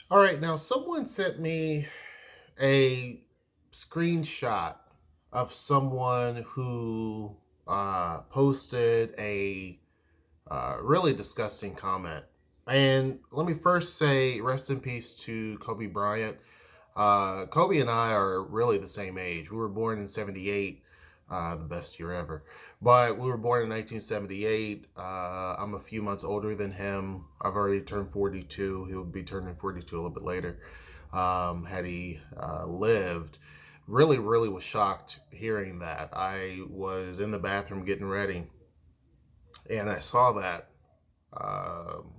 All right, now someone sent me a screenshot of someone who posted a really disgusting comment. And let me first say, rest in peace to Kobe Bryant. Kobe and I are really the same age. We were born in '78, the best year ever. But we were born in 1978. I'm a few months older than him. I've already turned 42. He'll be turning 42 a little bit later. Had he lived, really, really was shocked hearing that. I was in the bathroom getting ready, and I saw that. Um,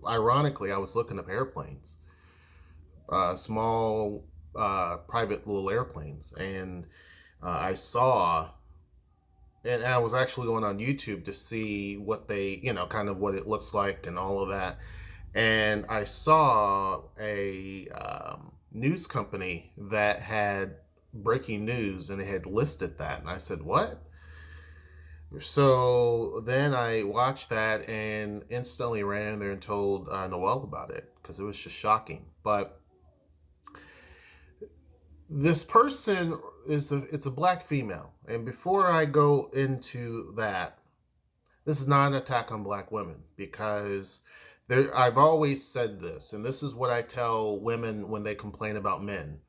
Ironically, I was looking up airplanes, small private little airplanes, and I saw, and I was actually going on YouTube to see what they, kind of what it looks like and all of that. And I saw a news company that had breaking news and it had listed that. And I said, what? So then I watched that and instantly ran there and told Noel about it because it was just shocking. But this person it's a black female, and before I go into that, this is not an attack on black women because I've always said this, and this is what I tell women when they complain about men.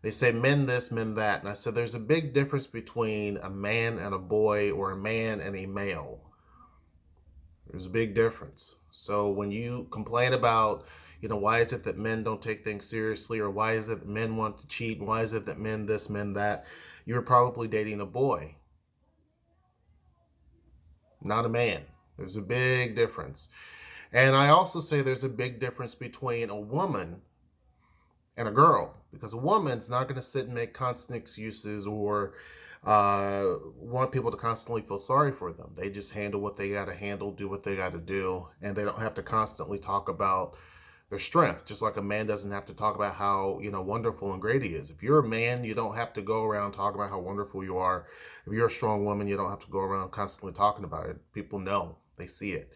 They say men this, men that, and I said there's a big difference between a man and a boy or a man and a male. There's a big difference. So when you complain about, why is it that men don't take things seriously, or why is it that men want to cheat, why is it that men this, men that, you're probably dating a boy, not a man. There's a big difference. And I also say there's a big difference between a woman and a girl, because a woman's not going to sit and make constant excuses or want people to constantly feel sorry for them. They just handle what they got to handle, do what they got to do, and they don't have to constantly talk about their strength. Just like a man doesn't have to talk about how wonderful and great he is. If you're a man, you don't have to go around talking about how wonderful you are. If you're a strong woman, you don't have to go around constantly talking about it. People know, they see it.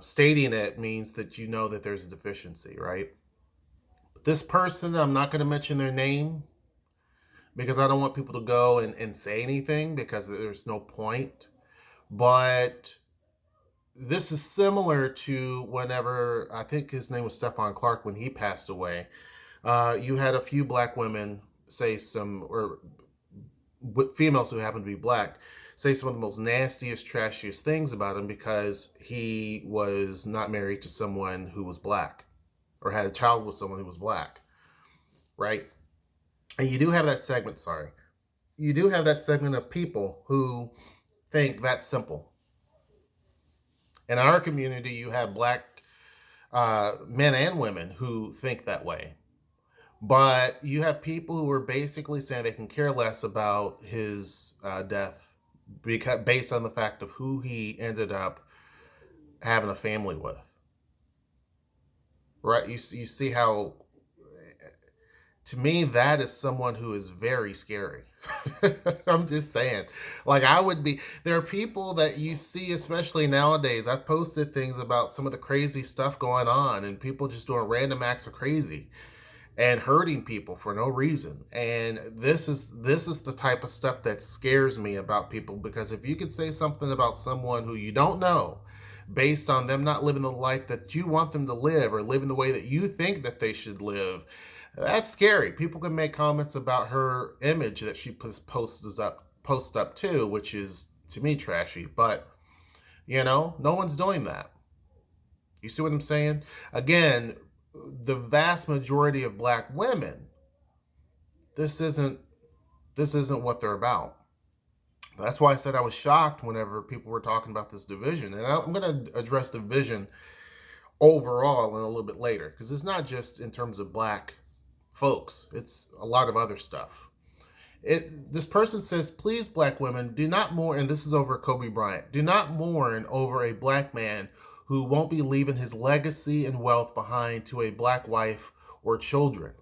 Stating it means that you know that there's a deficiency, right? This person, I'm not going to mention their name because I don't want people to go and say anything because there's no point. But this is similar to whenever, I think his name was Stefan Clark, when he passed away. You had a few black women say some, or females who happen to be black, say some of the most nastiest, trashiest things about him because he was not married to someone who was black or had a child with someone who was black, right? And you do have that segment, sorry. You do have that segment of people who think that's simple. In our community, you have black men and women who think that way. But you have people who are basically saying they can care less about his death because based on the fact of who he ended up having a family with. Right? You see how, to me, that is someone who is very scary. I'm just saying. Like, I would be. There are people that you see, especially nowadays. I've posted things about some of the crazy stuff going on and people just doing random acts of crazy and hurting people for no reason. And this is the type of stuff that scares me about people, because if you could say something about someone who you don't know based on them not living the life that you want them to live or living the way that you think that they should live, that's scary. People can make comments about her image that she posts up too, which is to me trashy. But no one's doing that. You see what I'm saying? Again, the vast majority of black women, this isn't what they're about. That's why I said I was shocked whenever people were talking about this division. And I'm going to address division overall in a little bit later, because it's not just in terms of black folks, it's a lot of other stuff. This person says, please, black women, do not mourn, and this is over Kobe Bryant, do not mourn over a black man who won't be leaving his legacy and wealth behind to a black wife or children.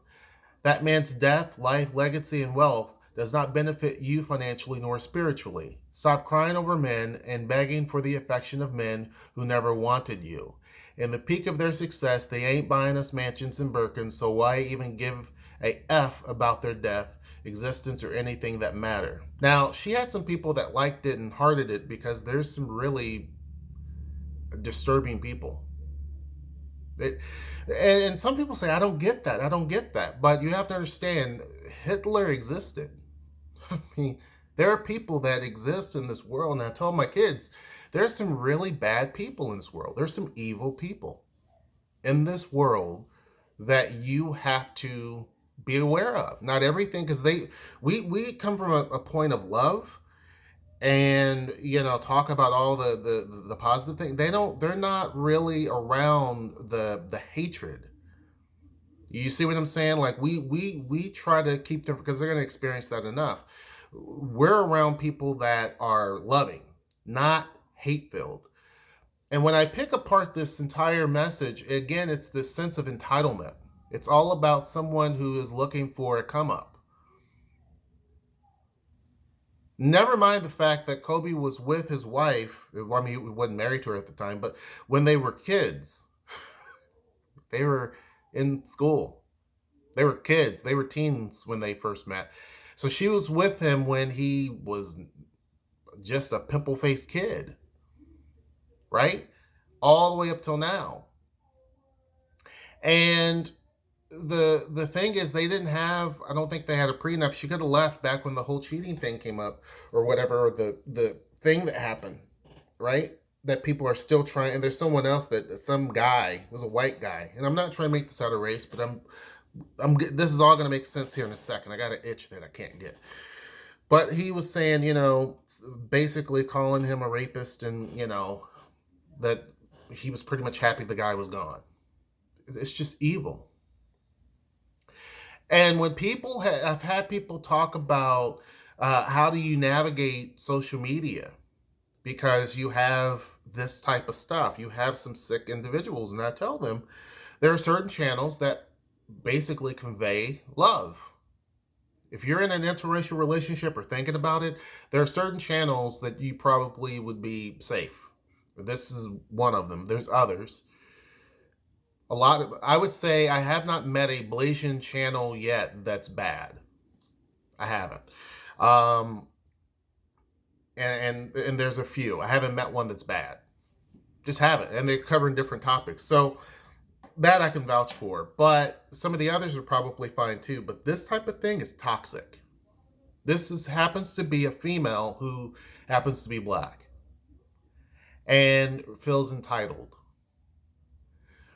That man's death, life, legacy, and wealth does not benefit you financially nor spiritually. Stop crying over men and begging for the affection of men who never wanted you. In the peak of their success, they ain't buying us mansions and Birkins, so why even give a F about their death, existence, or anything that matter? Now, she had some people that liked it and hearted it because there's some really disturbing people. It, and some people say, I don't get that. I don't get that. But you have to understand, Hitler existed. I mean, there are people that exist in this world. And I told my kids, there's some really bad people in this world. There's some evil people in this world that you have to be aware of. Not everything, because we come from a point of love, and talk about all the positive thing. They're not really around the hatred. You see what I'm saying? Like we try to keep them, because they're going to experience that enough. We're around people that are loving, not hate filled. And when I pick apart this entire message, again, it's this sense of entitlement. It's all about someone who is looking for a come up. Never mind the fact that Kobe was with his wife. I mean, he wasn't married to her at the time, but when they were kids, they were in school. They were kids. They were teens when they first met. So she was with him when he was just a pimple-faced kid, right? All the way up till now. And the thing is, they didn't have, I don't think they had a prenup. She could have left back when the whole cheating thing came up, or whatever, or the thing that happened, right? That people are still trying. And there's someone else, that some guy was a white guy, and I'm not trying to make this out of race, but this is all going to make sense here in a second. I got an itch that I can't get. But he was saying, basically calling him a rapist, and that he was pretty much happy the guy was gone. It's just evil. And when people I've had people talk about how do you navigate social media, because you have this type of stuff, you have some sick individuals, and I tell them there are certain channels that basically convey love. If you're in an interracial relationship or thinking about it, there are certain channels that you probably would be safe. This is one of them. There's others. I would say I have not met a Blasian channel yet that's bad. I haven't. And there's a few. I haven't met one that's bad. Just haven't. And they're covering different topics. So that I can vouch for. But some of the others are probably fine too. But this type of thing is toxic. This happens to be a female who happens to be black and feels entitled,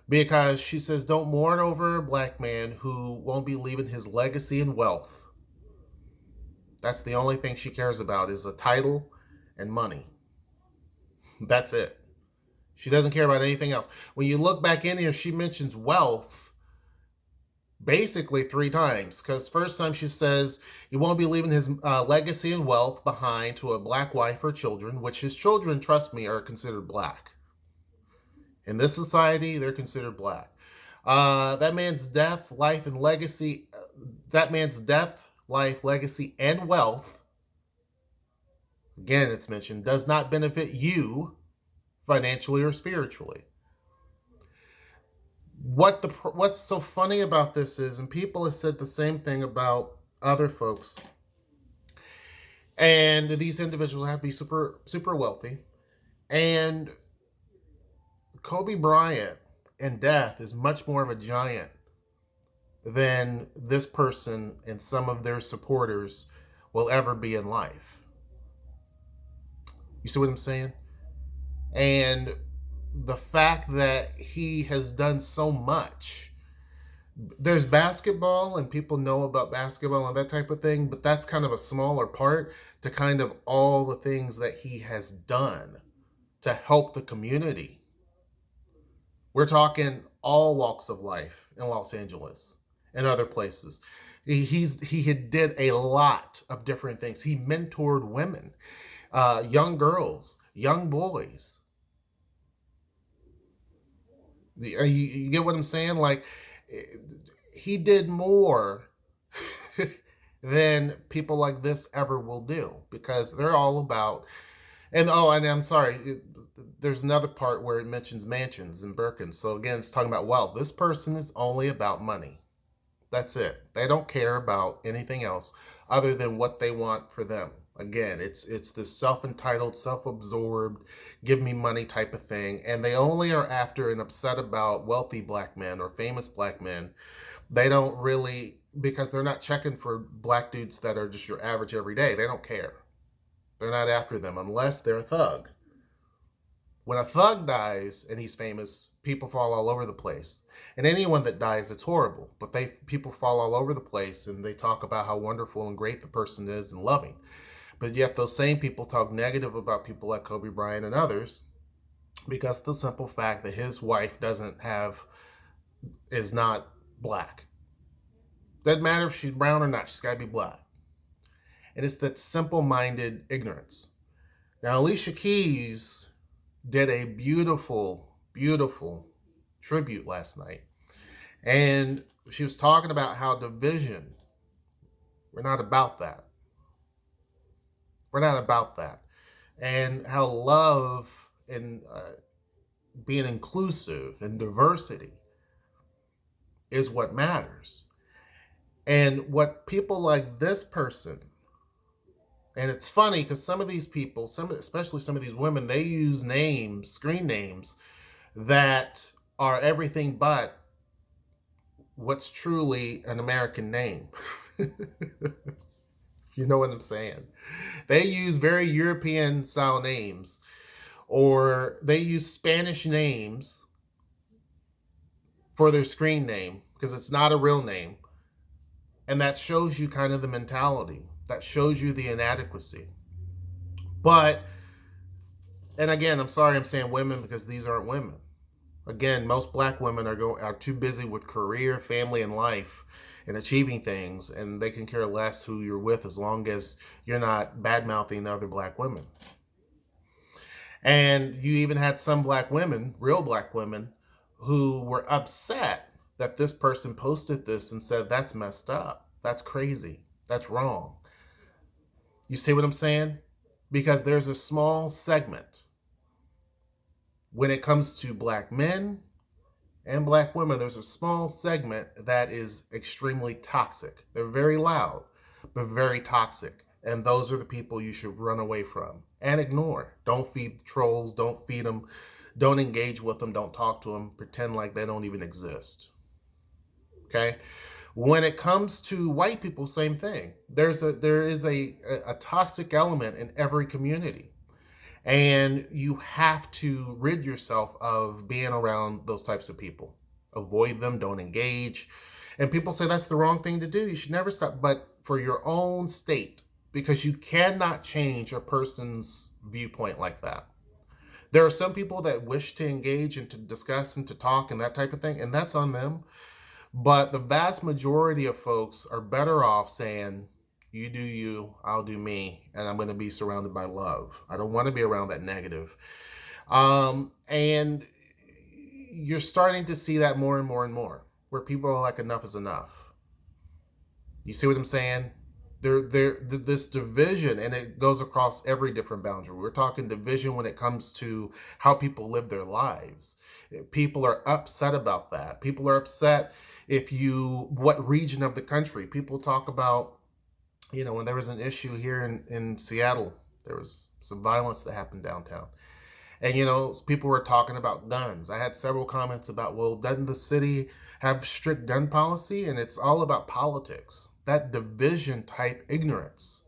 because she says, don't mourn over a black man who won't be leaving his legacy and wealth. That's the only thing she cares about, is a title and money. That's it. She doesn't care about anything else. When you look back in here, she mentions wealth basically 3 times, because first time she says he won't be leaving his legacy and wealth behind to a black wife or children, which his children, trust me, are considered black. In this society, they're considered black. That man's death, life, and legacy. That man's death, life, legacy, and wealth, again, it's mentioned, does not benefit you financially or spiritually. What's so funny about this is, and people have said the same thing about other folks, and these individuals have to be super, super wealthy, and Kobe Bryant in death is much more of a giant than this person and some of their supporters will ever be in life. You see what I'm saying? And the fact that he has done so much. There's basketball, and people know about basketball and that type of thing, but that's kind of a smaller part to kind of all the things that he has done to help the community. We're talking all walks of life in Los Angeles and other places. He did a lot of different things. He mentored women, young girls, young boys. You get what I'm saying? Like, he did more than people like this ever will do, because they're all about And oh, and I'm sorry, there's another part where it mentions mansions and Birkins. So again, it's talking about wealth. This person is only about money. That's it. They don't care about anything else other than what they want for them. Again, it's this self-entitled, self-absorbed, give me money type of thing, and they only are after and upset about wealthy black men or famous black men. They don't really, because they're not checking for black dudes that are just your average everyday. They don't care. They're not after them unless they're a thug. When a thug dies and he's famous, people fall all over the place. And anyone that dies, it's horrible. But people fall all over the place and they talk about how wonderful and great the person is and loving. But yet those same people talk negative about people like Kobe Bryant and others because of the simple fact that his wife is not black. Doesn't matter if she's brown or not, she's got to be black. And it's that simple-minded ignorance. Now, Alicia Keys did a beautiful, beautiful tribute last night. And she was talking about how division, we're not about that. We're not about that. And how love and being inclusive and diversity is what matters. And what people like this person, and it's funny because some of these people, especially some of these women, they use names, screen names, that are everything but what's truly an American name. You know what I'm saying? They use very European style names, or they use Spanish names for their screen name because it's not a real name. And that shows you kind of the mentality. That shows you the inadequacy. But, and again, I'm sorry I'm saying women because these aren't women. Again, most black women are too busy with career, family, and life and achieving things, and they can care less who you're with as long as you're not bad-mouthing other black women. And you even had some black women, real black women, who were upset that this person posted this and said, that's messed up. That's crazy. That's wrong. You see what I'm saying? Because there's a small segment when it comes to black men and black women, there's a small segment that is extremely toxic. They're very loud, but very toxic. And those are the people you should run away from and ignore. Don't feed the trolls. Don't feed them. Don't engage with them. Don't talk to them. Pretend like they don't even exist. Okay? When it comes to white people, same thing. There is a toxic element in every community. And you have to rid yourself of being around those types of people. Avoid them, don't engage. And people say that's the wrong thing to do. You should never stop. But for your own state, because you cannot change a person's viewpoint like that. There are some people that wish to engage and to discuss and to talk and that type of thing, and that's on them. But the vast majority of folks are better off saying, you do you, I'll do me, and I'm going to be surrounded by love. I don't want to be around that negative. And you're starting to see that more and more and more, where people are like, enough is enough. You see what I'm saying? This division, and it goes across every different boundary. We're talking division when it comes to how people live their lives. People are upset about that. People are upset what region of the country. People talk about, when there was an issue here in Seattle, there was some violence that happened downtown. And, people were talking about guns. I had several comments about, well, doesn't the city have strict gun policy? And it's all about politics. That division type ignorance.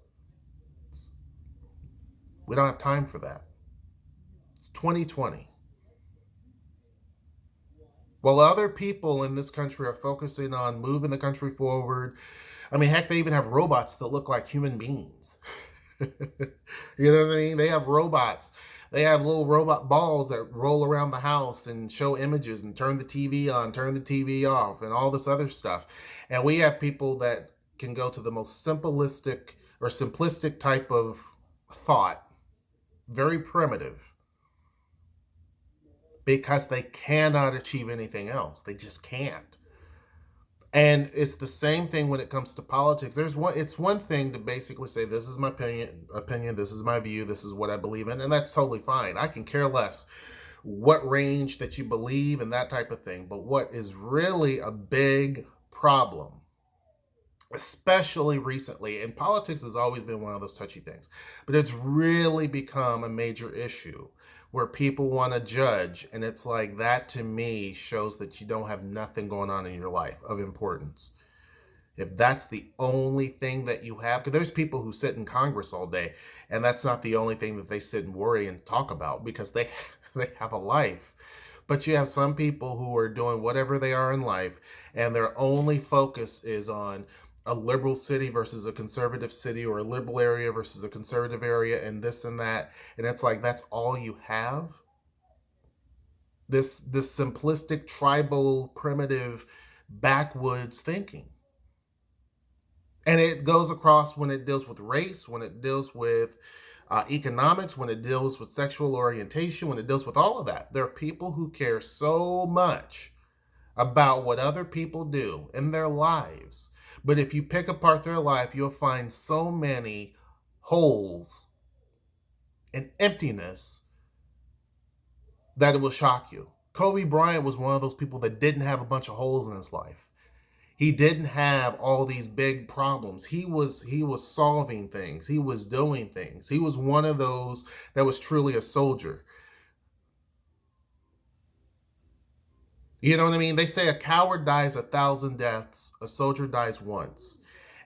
We don't have time for that. It's 2020. While other people in this country are focusing on moving the country forward, I mean, heck, they even have robots that look like human beings. You know what I mean? They have robots. They have little robot balls that roll around the house and show images and turn the TV on, turn the TV off, and all this other stuff. And we have people that can go to the most simplistic type of thought, very primitive, because they cannot achieve anything else. They just can't. And it's the same thing when it comes to politics. It's one thing to basically say, this is my opinion, this is my view, this is what I believe in, and that's totally fine. I can care less what range that you believe and that type of thing. But what is really a big problem, especially recently, and politics has always been one of those touchy things, but it's really become a major issue where people want to judge. And it's like, that to me shows that you don't have nothing going on in your life of importance. If that's the only thing that you have, because there's people who sit in Congress all day, and that's not the only thing that they sit and worry and talk about, because they they have a life. But you have some people who are doing whatever they are in life, and their only focus is on a liberal city versus a conservative city, or a liberal area versus a conservative area, and this and that. And it's like, that's all you have. This simplistic, tribal, primitive, backwoods thinking. And it goes across when it deals with race, when it deals with economics, when it deals with sexual orientation, when it deals with all of that. There are people who care so much about what other people do in their lives. But if you pick apart their life, you'll find so many holes and emptiness that it will shock you. Kobe Bryant was one of those people that didn't have a bunch of holes in his life. He didn't have all these big problems. He was solving things. He was doing things. He was one of those that was truly a soldier. You know what I mean? They say a coward dies 1,000 deaths, a soldier dies once.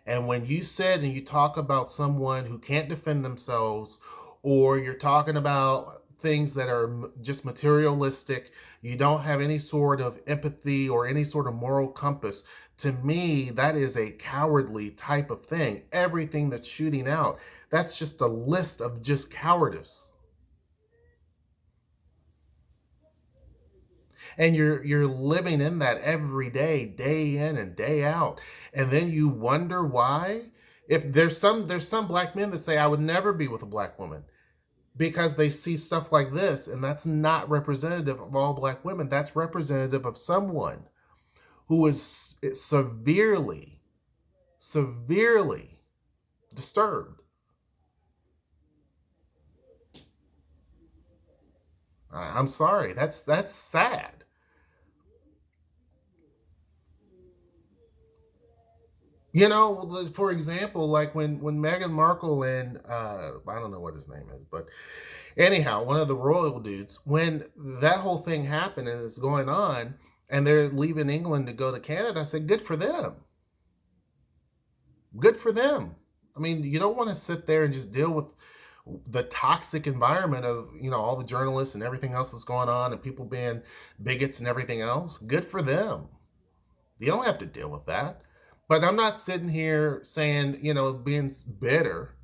And when you said and you talk about someone who can't defend themselves, or you're talking about things that are just materialistic, you don't have any sort of empathy or any sort of moral compass, to me, that is a cowardly type of thing. Everything that's shooting out, that's just a list of just cowardice. And you're living in that every day in and day out. And then you wonder why. If there's some black men that say, I would never be with a black woman, because they see stuff like this, and that's not representative of all black women. That's representative of someone who is severely disturbed. I'm sorry, that's sad. You know, for example, like when Meghan Markle and I don't know what his name is, but anyhow, one of the royal dudes, when that whole thing happened and it's going on, and they're leaving England to go to Canada, I said, good for them. Good for them. I mean, you don't want to sit there and just deal with the toxic environment of, all the journalists and everything else that's going on, and people being bigots and everything else. Good for them. You don't have to deal with that. But I'm not sitting here saying, being bitter.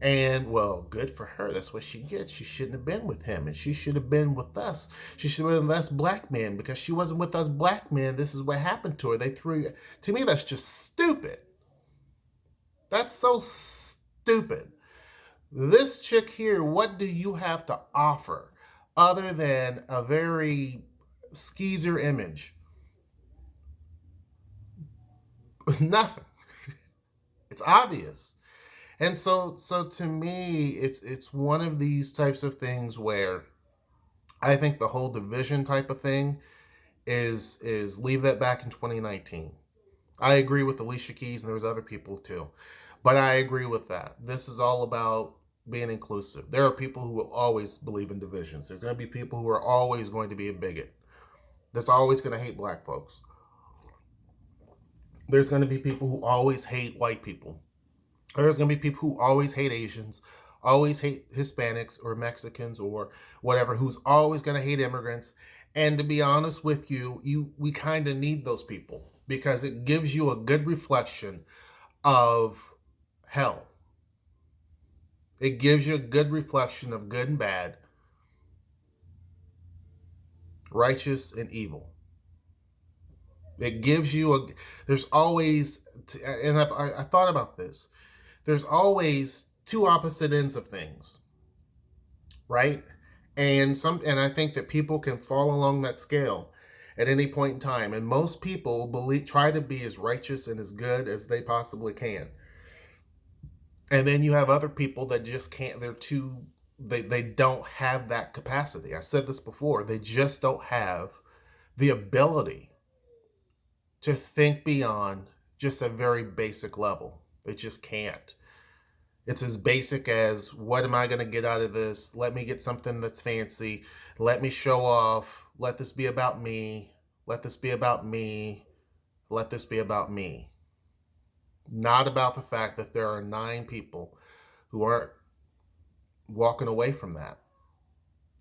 And, well, good for her. That's what she gets. She shouldn't have been with him, and she should have been with us. She should have been with us black men, because she wasn't with us black men. This is what happened to her. They threw. To me, that's just stupid. That's so stupid. This chick here, what do you have to offer other than a very skeezer image? Nothing. It's obvious. And so to me, it's one of these types of things where I think the whole division type of thing is leave that back in 2019. I agree with Alicia Keys, and there was other people too, but I agree with that. This is all about being inclusive. There are people who will always believe in divisions. There's going to be people who are always going to be a bigot. That's always going to hate black folks. There's going to be people who always hate white people. There's going to be people who always hate Asians, always hate Hispanics or Mexicans or whatever, who's always going to hate immigrants. And to be honest with you, we kind of need those people, because it gives you a good reflection of hell. It gives you a good reflection of good and bad, righteous and evil. It gives you there's always, and I thought about this, there's always two opposite ends of things, right? And I think that people can fall along that scale. at any point in time. And most people try to be as righteous and as good as they possibly can. And then you have other people that just can't, they don't have that capacity. I said this before, they just don't have the ability to think beyond just a very basic level. They just can't. It's as basic as, what am I going to get out of this? Let me get something that's fancy. Let me show off. Let this be about me. Let this be about me. Let this be about me. Not about the fact that there are 9 people who aren't walking away from that.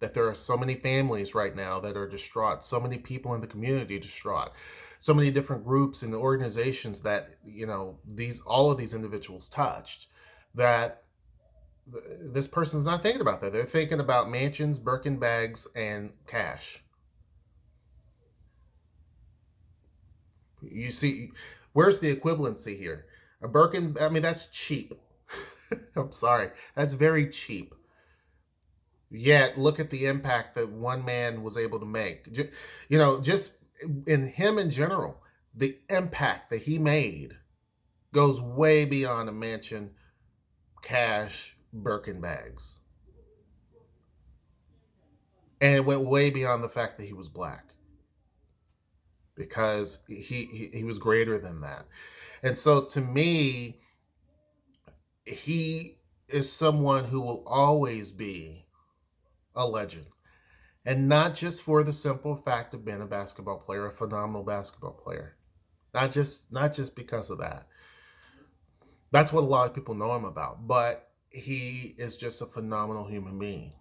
That there are so many families right now that are distraught, so many people in the community distraught, so many different groups and organizations that, all of these individuals touched, that this person's not thinking about that. They're thinking about mansions, Birkin bags, and cash. You see, where's the equivalency here? A Birkin, I mean, that's cheap. I'm sorry. That's very cheap. Yet, look at the impact that one man was able to make. Just in him in general, the impact that he made goes way beyond a mansion, cash, Birkin bags. And it went way beyond the fact that he was black. Because he was greater than that. And so to me, he is someone who will always be a legend. And not just for the simple fact of being a basketball player, a phenomenal basketball player. Not just because of that. That's what a lot of people know him about. But he is just a phenomenal human being.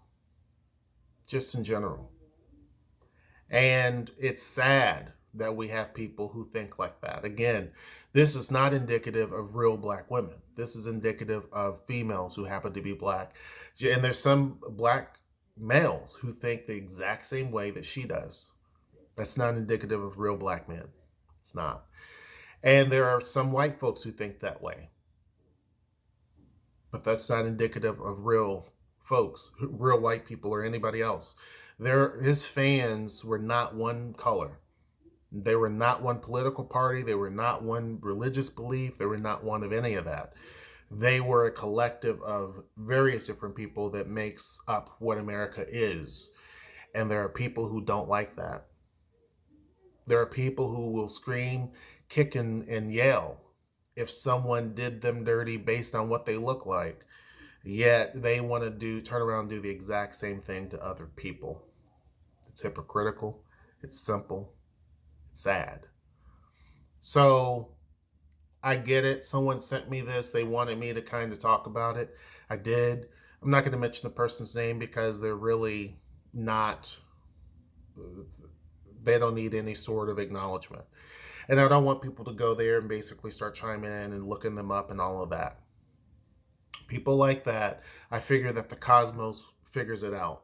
Just in general. And it's sad that we have people who think like that. Again, this is not indicative of real black women. This is indicative of females who happen to be black. And there's some black males who think the exact same way that she does. That's not indicative of real black men. It's not. And there are some white folks who think that way. But that's not indicative of real folks, real white people or anybody else. His fans were not one color. They were not one political party. They were not one religious belief. They were not one of any of that. They were a collective of various different people that makes up what America is. And there are people who don't like that. There are people who will scream, kick, and yell if someone did them dirty based on what they look like. Yet they want to turn around and do the exact same thing to other people. It's hypocritical. It's simple. It's sad. So I get it. Someone sent me this. They wanted me to kind of talk about it. I did. I'm not going to mention the person's name because they're really not, they don't need any sort of acknowledgement. And I don't want people to go there and basically start chiming in and looking them up and all of that. People like that, I figure that the cosmos figures it out.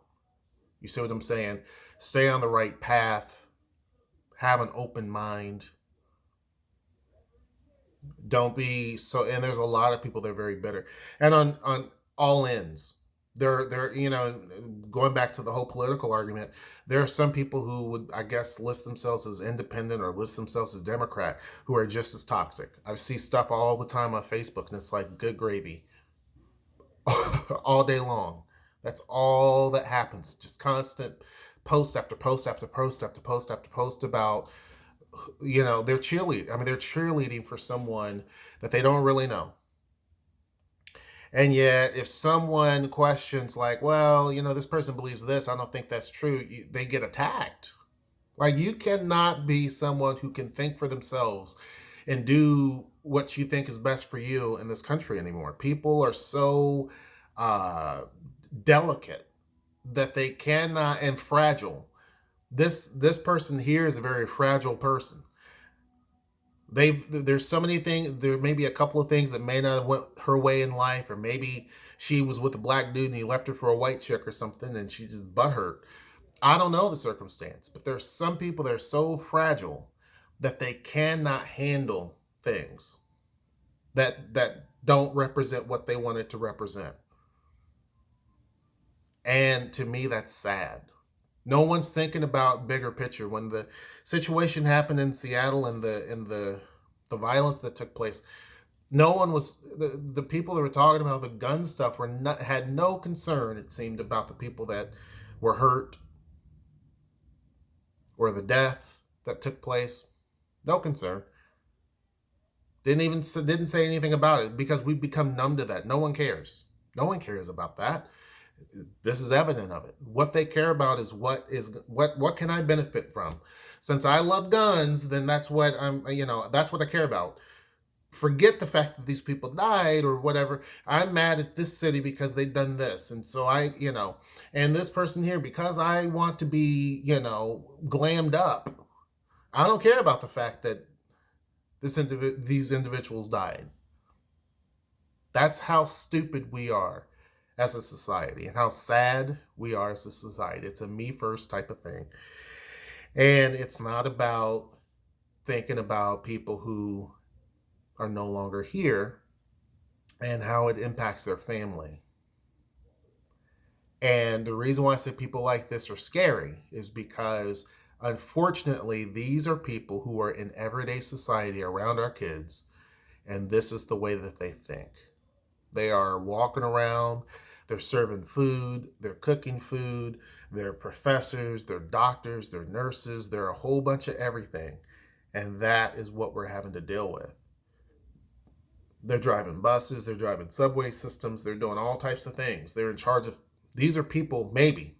You see what I'm saying? Stay on the right path. Have an open mind. Don't be so. And there's a lot of people that are very bitter. And on all ends, they're going back to the whole political argument, there are some people who would, I guess, list themselves as independent or list themselves as Democrat who are just as toxic. I see stuff all the time on Facebook and it's like good gravy. All day long. That's all that happens. Just constant post after post after post after post after post about, they're cheerleading. I mean, they're cheerleading for someone that they don't really know. And yet, if someone questions, like, well, this person believes this, I don't think that's true, they get attacked. Like, you cannot be someone who can think for themselves and do what you think is best for you in this country anymore. People are so delicate that they cannot, and fragile. This person here is a very fragile person. There's so many things. There may be a couple of things that may not have went her way in life, or maybe she was with a black dude and he left her for a white chick or something, and she just butthurt. I don't know the circumstance, but there's some people that are so fragile that they cannot handle things that don't represent what they wanted to represent. And to me, that's sad. No one's thinking about bigger picture. When the situation happened in Seattle and the violence that took place, no one was the people that were talking about the gun stuff were not had no concern, it seemed, about the people that were hurt or the death that took place. No concern. Didn't say anything about it because we've become numb to that. No one cares. No one cares about that. This is evident of it. What they care about is what can I benefit from? Since I love guns, then that's what that's what I care about. Forget the fact that these people died or whatever. I'm mad at this city because they've done this. And so and this person here, because I want to be, glammed up. I don't care about the fact that these individuals died. That's how stupid we are as a society and how sad we are as a society. It's a me first type of thing. And it's not about thinking about people who are no longer here and how it impacts their family. And the reason why I say people like this are scary is because, unfortunately, these are people who are in everyday society around our kids, and this is the way that they think. They are walking around, they're serving food, they're cooking food, they're professors, they're doctors, they're nurses, they're a whole bunch of everything. And that is what we're having to deal with. They're driving buses, they're driving subway systems, they're doing all types of things. They're in charge of, these are people, maybe,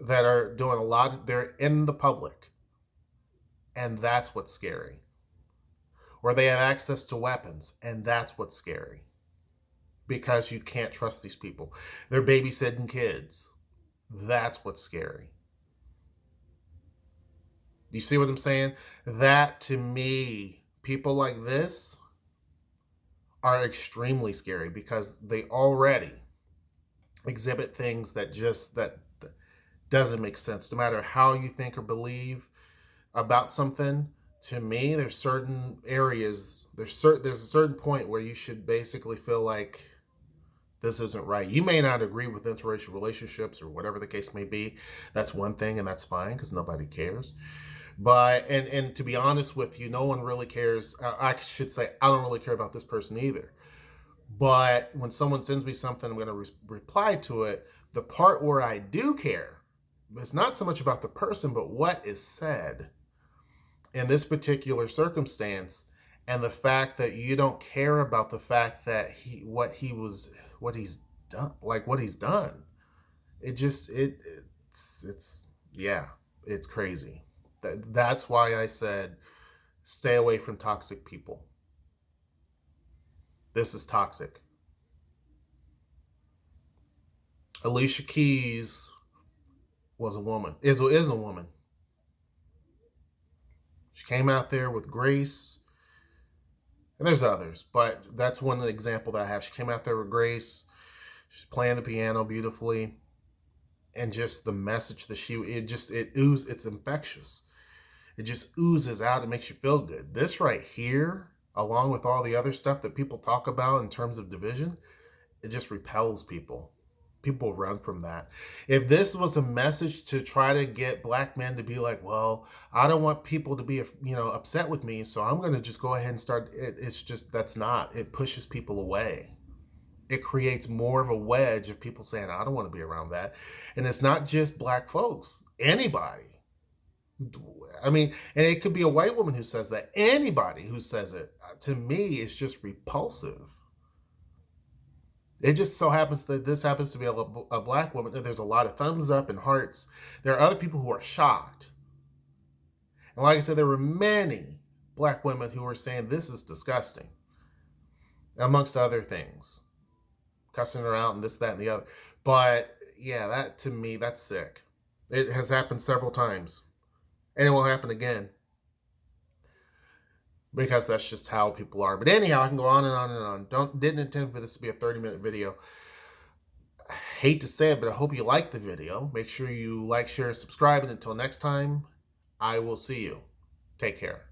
that are doing a lot, they're in the public. And that's what's scary. Or they have access to weapons, and that's what's scary. Because you can't trust these people. They're babysitting kids. That's what's scary. You see what I'm saying? That, to me, people like this are extremely scary because they already exhibit things that doesn't make sense. No matter how you think or believe about something, to me, there's certain areas, there's a certain point where you should basically feel like this isn't right. You may not agree with interracial relationships or whatever the case may be. That's one thing, and that's fine because nobody cares. But and to be honest with you, no one really cares. I should say I don't really care about this person either. But when someone sends me something, I'm going to reply to it. The part where I do care, it's not so much about the person, but what is said in this particular circumstance, and the fact that you don't care about the fact that what he's done. It's yeah, it's crazy. That's why I said stay away from toxic people. This is toxic. Alicia Keys was a woman, is a woman. She came out there with grace, and there's others, but that's one example that I have. She came out there with grace. She's playing the piano beautifully, and just the message that it's infectious. It just oozes out. It makes you feel good. This right here, along with all the other stuff that people talk about in terms of division, it just repels people. People run from that. If this was a message to try to get black men to be like, well, I don't want people to be, upset with me, so I'm going to just go ahead and start. It's just, that's not. It pushes people away. It creates more of a wedge of people saying, I don't want to be around that. And it's not just black folks. Anybody. I mean, and it could be a white woman who says that. Anybody who says it, to me, is just repulsive. It just so happens that this happens to be a black woman. There's a lot of thumbs up and hearts. There are other people who are shocked. And like I said, there were many black women who were saying this is disgusting, amongst other things. Cussing her out and this, that, and the other. But yeah, that to me, that's sick. It has happened several times. And it will happen again. Because that's just how people are. But anyhow, I can go on and on and on. Didn't intend for this to be a 30-minute video. I hate to say it, but I hope you liked the video. Make sure you like, share, subscribe, and until next time, I will see you. Take care.